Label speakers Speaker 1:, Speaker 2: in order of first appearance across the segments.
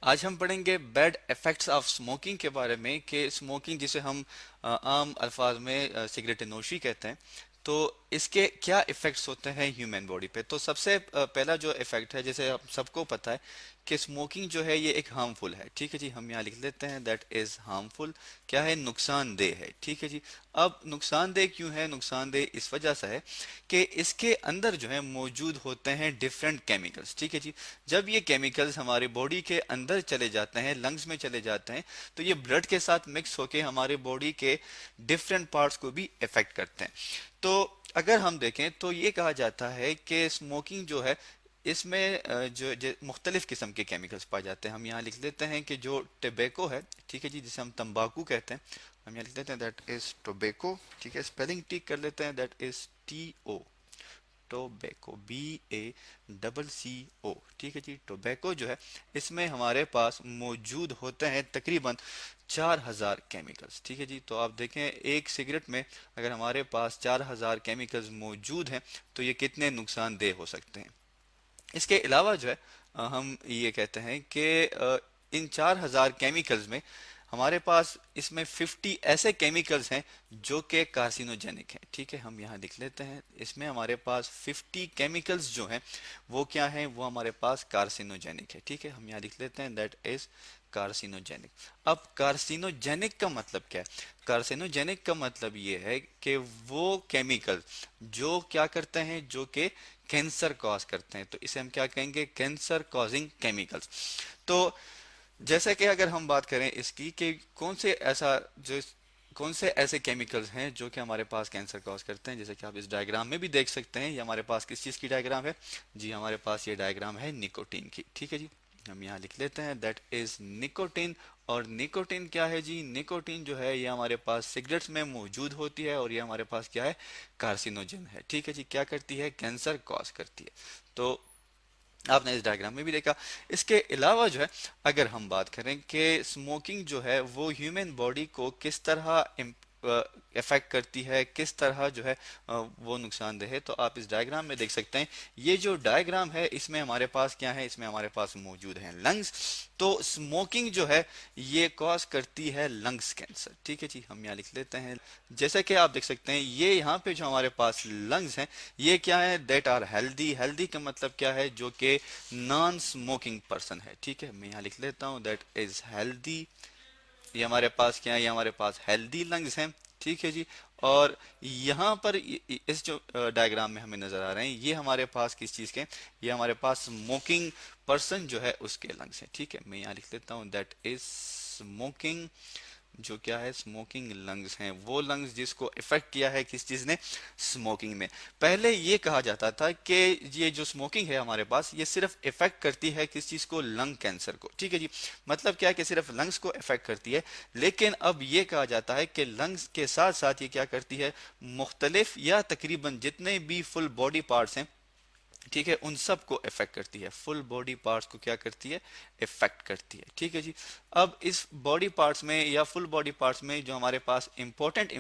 Speaker 1: आज हम पढ़ेंगे बैड इफेक्ट्स ऑफ स्मोकिंग के बारे में कि स्मोकिंग जिसे हम आम अल्फाज में सिगरेट नोशी कहते हैं। तो इसके क्या इफेक्ट्स होते हैं ह्यूमन बॉडी पे। तो सबसे पहला जो इफेक्ट है, जैसे हम सबको पता है कि स्मोकिंग जो है ये एक हार्मफुल है। ठीक है जी, हम यहाँ लिख लेते हैं दैट इज हार्मफुल। क्या है? नुकसानदेह है। ठीक है जी। अब नुकसानदेह क्यों है? नुकसानदेह इस वजह से है कि इसके अंदर जो है मौजूद होते हैं डिफरेंट केमिकल्स। ठीक है जी। जब ये केमिकल्स हमारे बॉडी के अंदर चले जाते हैं, लंग्स में चले जाते हैं, तो ये ब्लड के साथ मिक्स होके हमारे बॉडी के डिफरेंट पार्ट्स को भी इफेक्ट करते हैं। तो अगर हम देखें तो ये कहा जाता है कि स्मोकिंग जो है इसमें जो मुख्तलिफ किस्म के केमिकल्स पाए जाते हैं। हम यहाँ लिख लेते हैं कि जो टोबैको है, ठीक है जी, जिसे हम तंबाकू कहते हैं, हम यहाँ लिख लेते हैं दैट इज टोबैको। ठीक है, स्पेलिंग ठीक कर लेते हैं, that is TO, tobacco, BACCO। ठीक है जी। टोबैको जो है इसमें हमारे पास मौजूद होते हैं तकरीबन 4000 केमिकल्स। ठीक है जी। तो आप देखें एक सिगरेट में अगर हमारे पास 4000 केमिकल्स मौजूद हैं तो ये कितने नुकसानदेह हो सकते हैं। इसके अलावा जो है हम ये कहते हैं कि इन 4000 केमिकल्स में हमारे पास इसमें 50 ऐसे केमिकल्स हैं जो कि कार्सिनोजेनिक हैं। ठीक है, हम यहाँ लिख लेते हैं, इसमें हमारे पास 50 केमिकल्स जो हैं वो क्या हैं? वो हमारे पास कार्सिनोजेनिक है। ठीक है, हम यहाँ लिख लेते हैं दैट इज कार्सिनोजेनिक। अब कार्सिनोजेनिक का मतलब क्या है? कार्सिनोजेनिक का मतलब ये है कि वो केमिकल जो क्या करते हैं, जो कि कैंसर कॉज करते हैं, तो इसे हम क्या कहेंगे? Cancer causing chemicals. तो जैसे कि अगर हम बात करें इसकी कि कौन से ऐसे केमिकल्स हैं जो कि हमारे पास कैंसर कॉज करते हैं, जैसे कि आप इस डायग्राम में भी देख सकते हैं। ये हमारे पास किस चीज़ की डायग्राम है जी? हमारे पास ये डायग्राम है निकोटीन की। ठीक है जी। हम यहाँ लिख लेते हैं दैट इज निकोटीन। और निकोटीन क्या है जी? निकोटीन जो है ये हमारे पास सिगरेट्स में मौजूद होती है और ये हमारे पास क्या है? कार्सिनोजन है। ठीक है जी। क्या करती है? कैंसर कॉज करती है। तो आपने इस डायग्राम में भी देखा। इसके अलावा जो है अगर हम बात करें कि स्मोकिंग जो है वो ह्यूमन बॉडी को किस तरह इफेक्ट करती है, किस तरह जो है वो नुकसानदेह है, तो आप इस डायग्राम में देख सकते हैं। ये जो डायग्राम है इसमें हमारे पास क्या है? इसमें हमारे पास मौजूद है लंग्स। तो स्मोकिंग जो है ये कॉज करती है लंग्स कैंसर। ठीक है जी। हम यहाँ लिख लेते हैं, जैसे कि आप देख सकते हैं ये यहाँ पे जो हमारे पास लंग्स हैं ये क्या है? That are healthy. हेल्दी का मतलब क्या है? जो कि नॉन स्मोकिंग पर्सन है। ठीक है, मैं यहाँ लिख लेता हूँ दैट इज हेल्दी। ये हमारे पास क्या है? ये हमारे पास हेल्दी लंग्स हैं। ठीक है जी। और यहाँ पर इस जो डायग्राम में हमें नजर आ रहे हैं ये हमारे पास किस चीज़ के? ये हमारे पास स्मोकिंग पर्सन जो है उसके लंग्स हैं। ठीक है, मैं यहाँ लिख लेता हूँ दैट इज स्मोकिंग। जो क्या है? स्मोकिंग लंग्स हैं, वो लंग्स जिसको इफेक्ट किया है किस चीज ने? स्मोकिंग में। पहले ये कहा जाता था कि ये जो स्मोकिंग है हमारे पास ये सिर्फ इफेक्ट करती है किस चीज को? लंग कैंसर को। ठीक है जी। मतलब क्या है कि सिर्फ लंग्स को इफेक्ट करती है, लेकिन अब ये कहा जाता है कि लंग्स के साथ साथ ये क्या करती है? मुख्तलिफ या तकरीबन जितने भी फुल बॉडी पार्ट्स हैं, ठीक है, उन सब को इफेक्ट करती है। फुल बॉडी पार्ट्स को क्या करती है? इफेक्ट करती है। ठीक है जी। अब इस बॉडी पार्ट्स में या फुल बॉडी पार्ट्स में जो हमारे पास इंपॉर्टेंट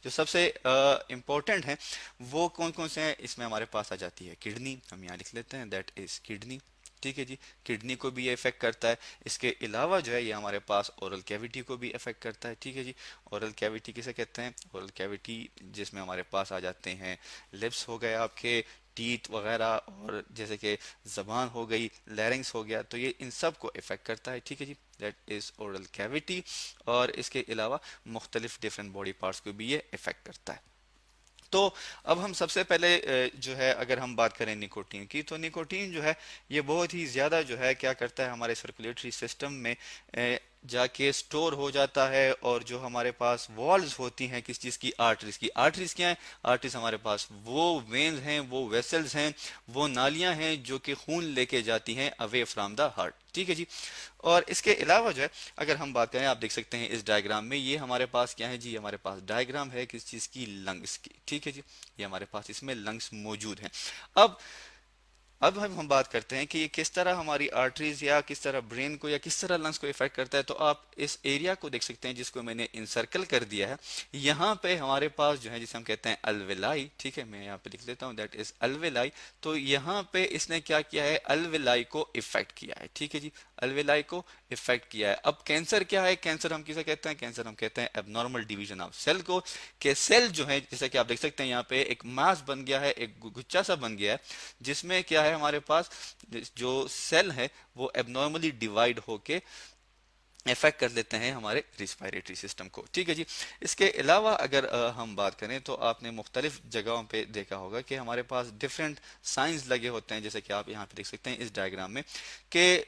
Speaker 1: जो सबसे इंपॉर्टेंट हैं वो कौन कौन से हैं? इसमें हमारे पास आ जाती है किडनी। हम यहाँ लिख लेते हैं दैट इज किडनी। ठीक है जी। किडनी को भी ये इफेक्ट करता है। इसके अलावा जो है ये हमारे पास ओरल कैविटी को भी इफेक्ट करता है। ठीक है जी। ओरल कैविटी किसे कहते हैं? ओरल कैविटी जिसमें हमारे पास आ जाते हैं लिप्स हो गए आपके, टीथ वगैरह, और जैसे कि जबान हो गई, लैरिंग्स हो गया, तो ये इन सब को इफेक्ट करता है। ठीक है जी। That is oral cavity. और इसके अलावा मुख्तलिफ डिफरेंट बॉडी पार्ट्स को भी ये इफेक्ट करता है। तो अब हम सबसे पहले जो है अगर हम बात करें निकोटीन की, तो निकोटीन जो है ये बहुत ही ज़्यादा जो है क्या करता है? हमारे सर्कुलेटरी सिस्टम में जाके स्टोर हो जाता है। और जो हमारे पास वॉल्स होती हैं किस चीज़ की? आर्टरीज की। आर्टरीज क्या है? आर्टरीज हमारे पास वो वेन्स हैं, वो वेसल्स हैं, वो नालियां हैं जो कि खून लेके जाती हैं अवे फ्रॉम द हार्ट। ठीक है जी। और इसके अलावा जो है अगर हम बात करें, आप देख सकते हैं इस डायग्राम में ये हमारे पास क्या है जी? हमारे पास डायग्राम है किस चीज़ की? लंग्स की। ठीक है जी। ये हमारे पास इसमें लंग्स मौजूद हैं। अब अब हम बात करते हैं कि ये किस तरह हमारी आर्टरीज या किस तरह ब्रेन को या किस तरह लंग्स को इफेक्ट करता है। तो आप इस एरिया को देख सकते हैं जिसको मैंने इंसर्कल कर दिया है। यहाँ पे हमारे पास जो है जिसे हम कहते हैं अल्वेलाई, ठीक है, मैं यहाँ पे लिख लेता हूँ दैट इज अल्वेलाई। तो यहाँ पे इसने क्या किया है, अल्वेलाई को इफेक्ट किया है, ठीक है जी, अल्वेलाई को इफेक्ट किया है। अब कैंसर क्या है, कैंसर हम किसे कहते हैं, कैंसर हम कहते हैं एबनॉर्मल डिवीजन ऑफ सेल को। के सेल जो है जैसा कि आप देख सकते हैं यहाँ पे एक मास बन गया है, एक गुच्छा सा बन गया है, जिसमें क्या है हमारे पास जो सेल है वो एबनॉर्मली डिवाइड होके इफेक्ट कर लेते हैं हमारे रिस्पायरेटरी सिस्टम को, ठीक है जी। इसके अलावा अगर हम बात करें तो आपने मुख्तलिफ जगहों पे देखा होगा कि हमारे पास डिफरेंट साइंस लगे होते हैं, जैसे कि आप यहाँ पे देख सकते हैं इस डायग्राम में कि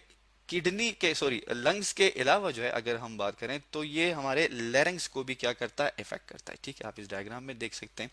Speaker 1: किडनी के सॉरी लंग्स के अलावा जो है अगर हम बात करें तो ये हमारे लैरिंग्स को भी क्या करता है, इफेक्ट करता है, ठीक है। आप इस डायग्राम में देख सकते हैं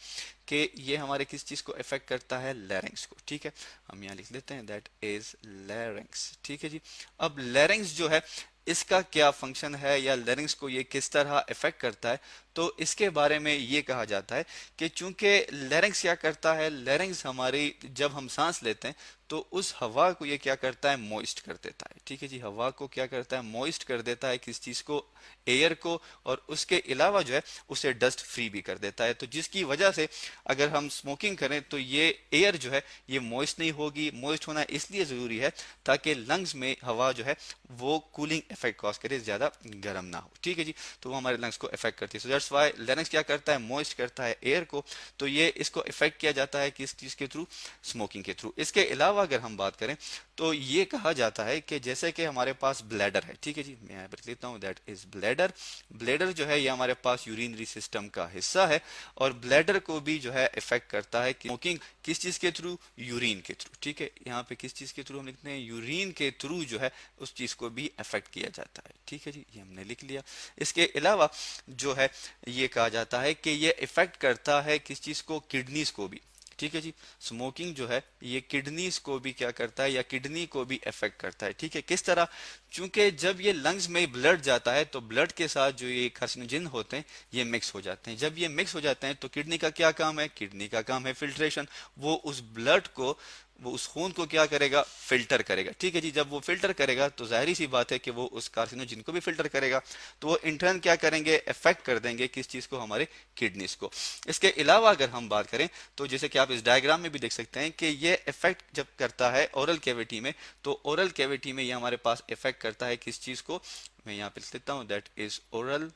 Speaker 1: कि ये हमारे किस चीज को इफेक्ट करता है, लैरिंग्स को, ठीक है। हम यहाँ लिख लेते हैं दैट इज लैरिंग्स, ठीक है जी। अब लैरिंग्स जो है इसका क्या फंक्शन है या लैरिंग्स को ये किस तरह इफेक्ट करता है, तो इसके बारे में ये कहा जाता है कि चूंकि लैरिंग्स क्या करता है, लैरिंग्स हमारी जब हम सांस लेते हैं तो उस हवा को ये क्या करता है, मॉइस्ट कर देता है, ठीक है जी। हवा को क्या करता है, मॉइस्ट कर देता है, किस चीज को, एयर को, और उसके अलावा जो है उसे डस्ट फ्री भी कर देता है। तो जिसकी वजह से अगर हम स्मोकिंग करें तो ये एयर जो है ये मॉइस्ट नहीं होगी। मॉइस्ट होना इसलिए जरूरी है ताकि लंग्स में हवा जो है वो कूलिंग इफेक्ट कॉज करे, ज्यादा गर्म ना हो, ठीक है जी। तो वो हमारे लंग्स को इफेक्ट करती है। सो दैट्स व्हाई लैरिंग्स क्या करता है, मॉइस्ट करता है एयर को। तो ये इसको इफेक्ट किया जाता है किस चीज के थ्रू, स्मोकिंग के थ्रू। इसके अलावा अगर हम बात करें तो ये कहा जाता है कि जैसे कि हमारे पास ब्लैडर है, ठीक है जी, मैं यहाँ पर लिखता हूँ दैट इज ब्लैडर। ब्लैडर जो है ये हमारे पास यूरिनरी सिस्टम का हिस्सा है और ब्लैडर को भी जो है इफेक्ट करता है स्मोकिंग किस चीज के थ्रू, यूरिन के थ्रू, ठीक है। यहाँ पे किस चीज के थ्रू हम लिखते हैं, यूरिन के थ्रू जो है उस चीज को भी इफेक्ट किया जाता है, ठीक है जी, ये हमने लिख लिया। इसके अलावा जो है ये कहा जाता है कि ये इफेक्ट करता है किस चीज को, किडनीज को भी, ठीक है जी। स्मोकिंग जो है ये किडनीज को भी क्या करता है या किडनी को भी इफेक्ट करता है, ठीक है। किस तरह, चूंकि जब ये लंग्स में ब्लड जाता है तो ब्लड के साथ जो ये कार्सिनोजन होते हैं ये मिक्स हो जाते हैं। जब ये मिक्स हो जाते हैं तो किडनी का क्या काम है, किडनी का काम है फिल्ट्रेशन। वो उस ब्लड को, वो उस खून को क्या करेगा, फिल्टर करेगा, ठीक है जी। जब वो फिल्टर करेगा तो जाहिर सी बात है कि वो उस कार्सिनोजन को भी फिल्टर करेगा। तो वो इंटर्न क्या करेंगे, इफेक्ट कर देंगे किस चीज को, हमारे किडनीज को। इसके अलावा अगर हम बात करें तो जैसे कि आप इस डायग्राम में भी देख सकते हैं कि ये इफेक्ट जब करता है ओरल कैविटी में, तो ओरल कैविटी में ये हमारे पास इफेक्ट करता है किस चीज को, मैं यहाँ पे लिख लेता हूँ that is oral,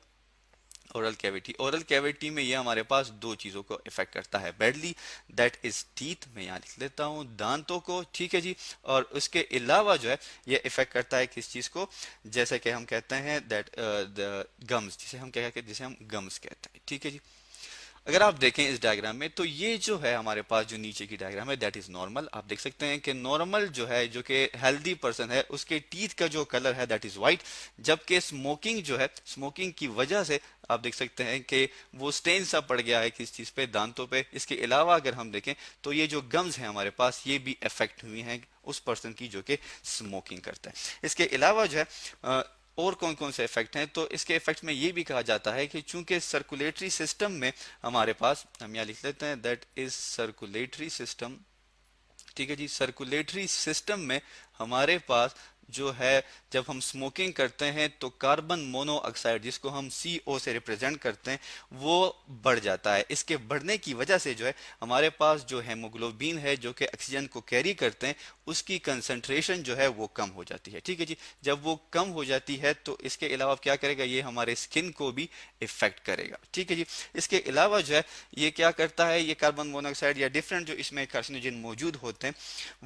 Speaker 1: oral cavity. Oral cavity में ये हमारे पास दो चीजों को इफेक्ट करता है बैडली, दैट इज टीथ, मैं यहाँ लिख लेता हूँ दांतों को, ठीक है जी। और उसके अलावा जो है ये इफेक्ट करता है किस चीज को, जैसे कि हम कहते हैं दैट द गम्स, जिसे हम क्या कहते हैं, जिसे हम गम्स कहते हैं, ठीक है जी। अगर आप देखें इस डायग्राम में तो ये जो है हमारे पास जो नीचे की डायग्राम है दैट इज नॉर्मल। आप देख सकते हैं कि नॉर्मल जो है, जो कि हेल्दी पर्सन है, उसके टीथ का जो कलर है दैट इज वाइट। जबकि स्मोकिंग जो है, स्मोकिंग की वजह से आप देख सकते हैं कि वो स्टेन सा पड़ गया है किस चीज पे, दांतों पे। इसके अलावा अगर हम देखें तो ये जो गम्स हैं हमारे पास ये भी इफेक्ट हुई हैं उस पर्सन की जो कि स्मोकिंग करता है। इसके अलावा जो है और कौन कौन से इफेक्ट हैं, तो इसके इफेक्ट में ये भी कहा जाता है कि चूंकि सर्कुलेटरी सिस्टम में हमारे पास, हम यहाँ लिख लेते हैं दैट इज सर्कुलेटरी सिस्टम, ठीक है जी। सर्कुलेटरी सिस्टम में हमारे पास जो है जब हम स्मोकिंग करते हैं तो कार्बन मोनोऑक्साइड, जिसको हम CO से रिप्रेजेंट करते हैं, वो बढ़ जाता है। इसके बढ़ने की वजह से जो है हमारे पास जो हेमोग्लोबिन है जो कि ऑक्सीजन को कैरी करते हैं, उसकी कंसंट्रेशन जो है वो कम हो जाती है, ठीक है जी। जब वो कम हो जाती है तो इसके अलावा क्या करेगा, ये हमारे स्किन को भी इफेक्ट करेगा, ठीक है जी। इसके अलावा जो है ये क्या करता है, ये कार्बन मोनोऑक्साइड या डिफरेंट जो इसमें कार्सिनोजन मौजूद होते हैं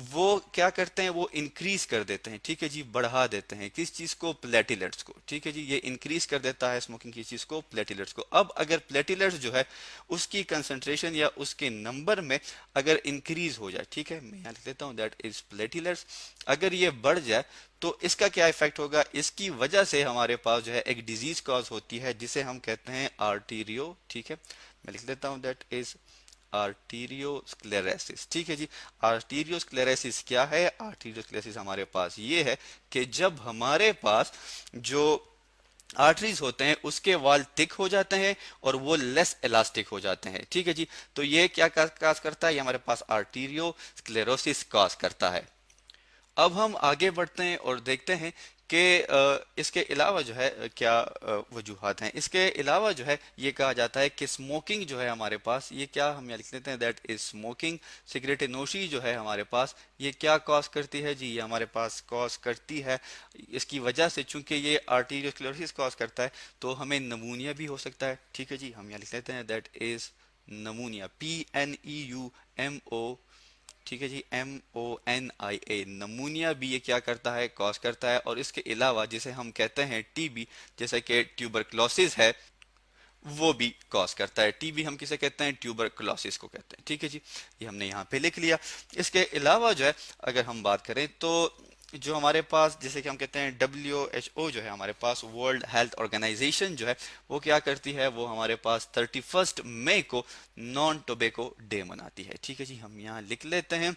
Speaker 1: वो क्या करते हैं, वो इंक्रीज कर देते हैं, ठीक है जी, बढ़ा देते हैं किस चीज को, प्लेटिलेट्स को, ठीक है जी। ये इंक्रीज कर देता है स्मोकिंग की चीज को, प्लेटिलेट्स को। अब अगर प्लेटिलेट्स जो है उसकी कंसंट्रेशन या उसके नंबर में अगर इंक्रीज हो जाए, ठीक है, मैं यहाँ लिख लेता हूँ दैट इज प्लेटिलेट्स, अगर ये बढ़ जाए तो इसका क्या इफेक्ट होगा, इसकी वजह से हमारे पास जो है एक डिजीज कॉज होती है जिसे हम कहते हैं आर्टीरियो, ठीक है, मैं लिख लेता हूँ दैट इज आर्टीरियोस्क्लेरोसिस, ठीक है जी। आर्टीरियोस्क्लेरोसिस क्या है, आर्टीरियोस्क्लेरोसिस हमारे पास ये है कि जब हमारे पास जो आर्टरीज होते हैं उसके वाल थिक हो जाते हैं और वो लेस इलास्टिक हो जाते हैं, ठीक है जी। तो ये क्या काज करता है, ये हमारे पास आर्टीरियो स्क्लेरोसिस काज करता है। अब हम आगे बढ़ते हैं और देखते हैं कि इसके अलावा जो है क्या वजूहात हैं। इसके अलावा जो है ये कहा जाता है कि स्मोकिंग जो है हमारे पास, ये क्या हम यहाँ लिख लेते हैं, दैट इज स्मोकिंग, सिगरेट नोशी जो है हमारे पास, ये क्या कॉज करती है जी, ये हमारे पास कॉज करती है इसकी वजह से, चूंकि ये आर्टीरियोस्क्लेरोसिस कॉज करता है तो हमें नमूनिया भी हो सकता है, ठीक है जी। हम यहाँ लिख लेते हैं दैट इज नमूनिया, PNEUMO, ठीक है जी, MONIA, नमूनिया भी ये क्या करता है, कॉज करता है। और इसके अलावा जिसे हम कहते हैं TB, जैसे कि ट्यूबरक्लोसिस है, वो भी कॉज करता है। टीबी हम किसे कहते हैं, ट्यूबरक्लोसिस को कहते हैं, ठीक है जी। ये हमने यहाँ पे लिख लिया। इसके अलावा जो है अगर हम बात करें तो जो हमारे पास, जैसे कि हम कहते हैं WHO जो है हमारे पास, वर्ल्ड हेल्थ ऑर्गेनाइजेशन जो है, वो क्या करती है, वो हमारे पास 31 मई को नॉन टोबैको डे मनाती है, ठीक है जी। हम यहाँ लिख लेते हैं,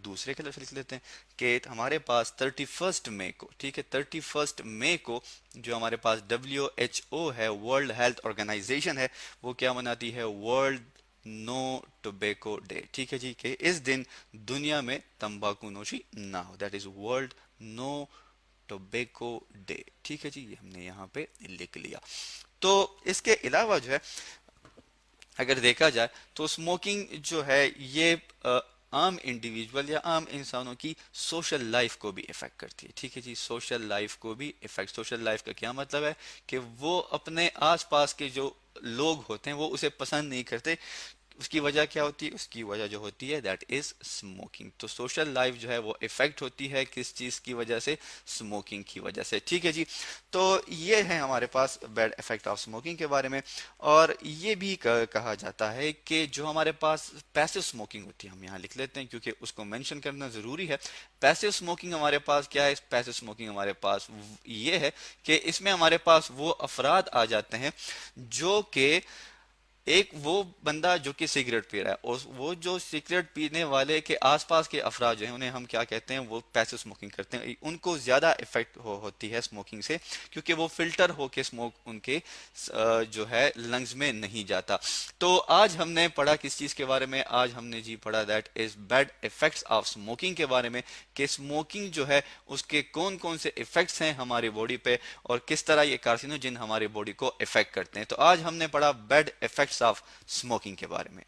Speaker 1: दूसरे कलर से लिख लेते हैं कि हमारे पास 31 मई को, ठीक है, 31 मई को जो हमारे पास WHO है, वर्ल्ड हेल्थ ऑर्गेनाइजेशन है, वो क्या मनाती है, वर्ल्ड नो टोबैको डे, ठीक है जी। कि इस दिन दुनिया में तंबाकू नोशी ना हो, that is world no tobacco day, ठीक है जी। ये हमने यहाँ पे लिख लिया। तो इसके अलावा जो है अगर देखा जाए तो स्मोकिंग जो है ये आम इंडिविजुअल या आम इंसानों की सोशल लाइफ को भी इफेक्ट करती है, ठीक है जी। सोशल लाइफ को भी इफेक्ट, सोशल लाइफ का क्या मतलब है कि वो अपने आसपास के जो लोग होते हैं वो उसे पसंद नहीं करते। उसकी वजह क्या होती है, उसकी वजह जो होती है दैट इज स्मोकिंग। तो सोशल लाइफ जो है वो इफेक्ट होती है किस चीज की वजह से, स्मोकिंग की वजह से, ठीक है जी। तो ये है हमारे पास बैड इफेक्ट ऑफ स्मोकिंग के बारे में। और ये भी कहा जाता है कि जो हमारे पास पैसिव स्मोकिंग होती है, हम यहाँ लिख लेते हैं क्योंकि उसको मेंशन करना जरूरी है। पैसिव स्मोकिंग हमारे पास क्या है, पैसिव स्मोकिंग हमारे पास ये है कि इसमें हमारे पास वो अफराद आ जाते हैं जो कि, एक वो बंदा जो कि सिगरेट पी रहा है और वो जो सिगरेट पीने वाले के आसपास के अफराद जो हैं उन्हें हम क्या कहते हैं, वो पैसिव स्मोकिंग करते हैं, उनको ज़्यादा इफेक्ट होती है स्मोकिंग से, क्योंकि वो फिल्टर होके स्मोक उनके जो है लंग्स में नहीं जाता। तो आज हमने पढ़ा किस चीज़ के बारे में, आज हमने जी पढ़ा that is bad effects of smoking के बारे में, कि स्मोकिंग जो है उसके कौन कौन से इफेक्ट्स हैं हमारी बॉडी पे और किस तरह ये कार्सिनोजन हमारी बॉडी को इफेक्ट करते हैं। तो आज हमने पढ़ा बैड इफेक्ट्स ऑफ स्मोकिंग के बारे में।